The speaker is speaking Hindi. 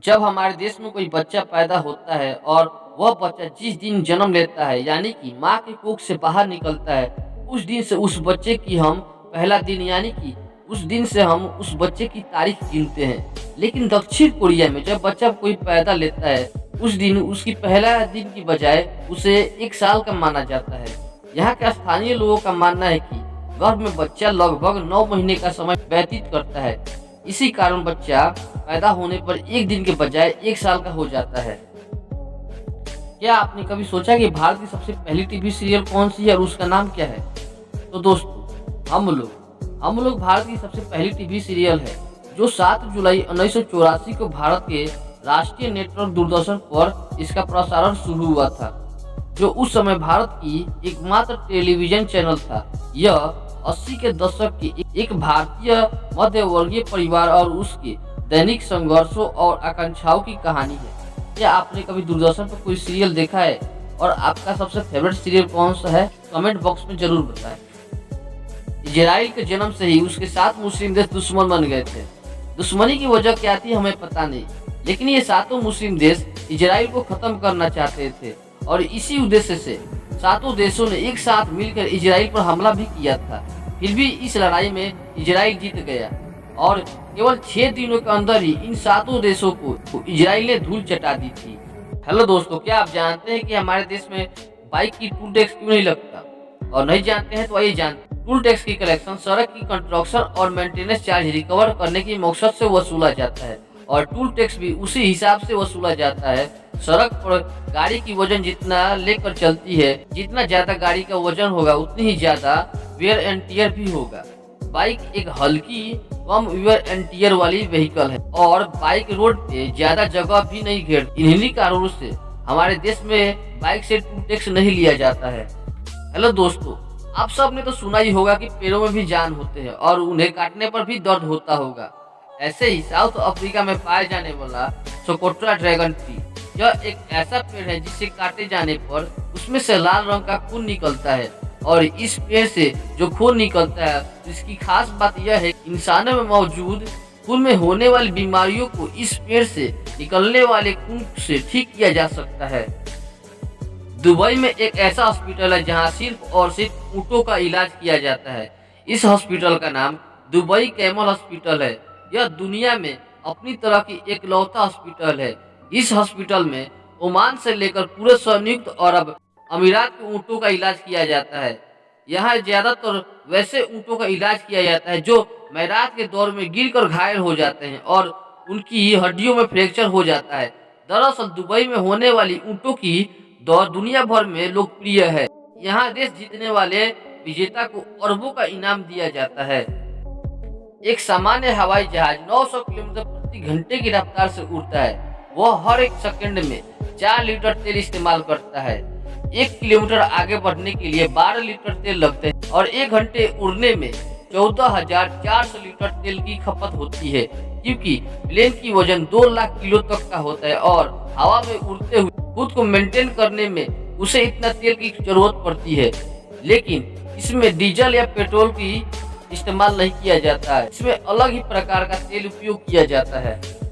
जब हमारे देश में कोई बच्चा पैदा होता है और वह बच्चा जिस दिन जन्म लेता है यानी कि माँ के कोख से बाहर निकलता है, उस दिन से उस बच्चे की हम पहला दिन यानी कि उस दिन से हम उस बच्चे की तारीख गिनते हैं। लेकिन दक्षिण कोरिया में जब बच्चा कोई पैदा लेता है, उस दिन उसकी पहला दिन की बजाय उसे 1 साल का माना जाता है। यहाँ के स्थानीय लोगों का मानना है कि गर्भ में बच्चा लगभग 9 महीने का समय व्यतीत करता है। इसी कारण बच्चा पैदा होने पर 1 दिन के बजाय 1 साल का हो जाता है। क्या आपने कभी सोचा कि भारत की सबसे पहली टीवी सीरियल कौन सी है और उसका नाम क्या है? तो दोस्तों, हम लोग भारत की सबसे पहली टीवी सीरियल है जो 7 जुलाई 1984 को भारत के राष्ट्रीय नेटवर्क दूरदर्शन पर इसका प्रसारण शुरू हुआ था, जो उस समय भारत की एकमात्र टेलीविजन चैनल था। यह 80 के दशक की एक भारतीय मध्य वर्गीय परिवार और उसके दैनिक संघर्षों और आकांक्षाओं की कहानी है। क्या आपने कभी दूरदर्शन पर कोई सीरियल देखा है और आपका सबसे फेवरेट सीरियल कौन सा है? कमेंट बॉक्स में जरूर बताएं। इजराइल के जन्म से ही उसके 7 मुस्लिम देश दुश्मन बन गए थे। दुश्मनी की वजह क्या थी हमें पता नहीं, लेकिन ये 7 मुस्लिम देश इजराइल को खत्म करना चाहते थे और इसी उद्देश्य से 7 देशों ने एक साथ मिलकर इजराइल पर हमला भी किया था। फिर भी इस लड़ाई में इजराइल जीत गया और केवल 6 दिनों के अंदर ही इन 7 देशों को इजराइल ने धूल चटा दी थी। हेलो दोस्तों, क्या आप जानते हैं कि हमारे देश में बाइक की टोल टैक्स क्यों नहीं लगता? और नहीं जानते हैं तो आइए जानते हैं। टोल टैक्स की कलेक्शन सड़क की कंस्ट्रक्शन और मेंटेनेंस चार्ज रिकवर करने की मकसद से वसूला जाता है और टोल टैक्स भी उसी हिसाब से वसूला जाता है। सड़क पर गाड़ी की वजन जितना लेकर चलती है, जितना ज्यादा गाड़ी का वजन होगा उतनी ही ज्यादा वेयर एंड टियर भी होगा। बाइक एक हल्की कम वेयर एंड टियर वाली व्हीकल है और बाइक रोड पे ज्यादा जगह भी नहीं घेरती। इन्हीं कारणों से हमारे देश में बाइक से टोल टैक्स नहीं लिया जाता है। हेलो दोस्तों, आप सब ने तो सुना ही होगा कि पेड़ों में भी जान होते हैं और उन्हें काटने पर भी दर्द होता होगा। ऐसे ही साउथ अफ्रीका में पाए जाने वाला सोकोट्रा ड्रैगन ट्री, यह एक ऐसा पेड़ है जिसे काटे जाने पर उसमें से लाल रंग का खून निकलता है और इस पेड़ से जो खून निकलता है इसकी खास बात यह है कि इंसानों में मौजूद खून में होने वाली बीमारियों को इस पेड़ से निकलने वाले खून से ठीक किया जा सकता है। दुबई में एक ऐसा हॉस्पिटल है जहां सिर्फ और सिर्फ ऊंटों का इलाज किया जाता है। इस हॉस्पिटल का नाम दुबई कैमल हॉस्पिटल है। यह दुनिया में अपनी तरह की एकलौता हॉस्पिटल है। इस हॉस्पिटल में ओमान से लेकर पूरे संयुक्त अरब अमीरात के ऊंटों का इलाज किया जाता है। यहाँ ज्यादातर वैसे ऊंटों का इलाज किया जाता है जो मैराथ के दौर में गिरकर घायल हो जाते हैं और उनकी हड्डियों में फ्रैक्चर हो जाता है। दरअसल दुबई में होने वाली ऊंटों की दौड़ दुनिया भर में लोकप्रिय है। यहाँ देश जीतने वाले विजेता को अरबों का इनाम दिया जाता है। एक सामान्य हवाई जहाज 900 किलोमीटर प्रति घंटे की रफ्तार से उड़ता है। वह हर एक सेकंड में 4 लीटर तेल इस्तेमाल करता है। 1 किलोमीटर आगे बढ़ने के लिए 12 लीटर तेल लगते हैं और 1 घंटे उड़ने में 14,400 लीटर तेल की खपत होती है, क्योंकि प्लेन की वजन 2 लाख किलो तक का होता है और हवा में उड़ते हुए खुद को मेंटेन करने में उसे इतना तेल की जरूरत पड़ती है। लेकिन इसमें डीजल या पेट्रोल की इस्तेमाल नहीं किया जाता है। इसमें अलग ही प्रकार का तेल उपयोग किया जाता है।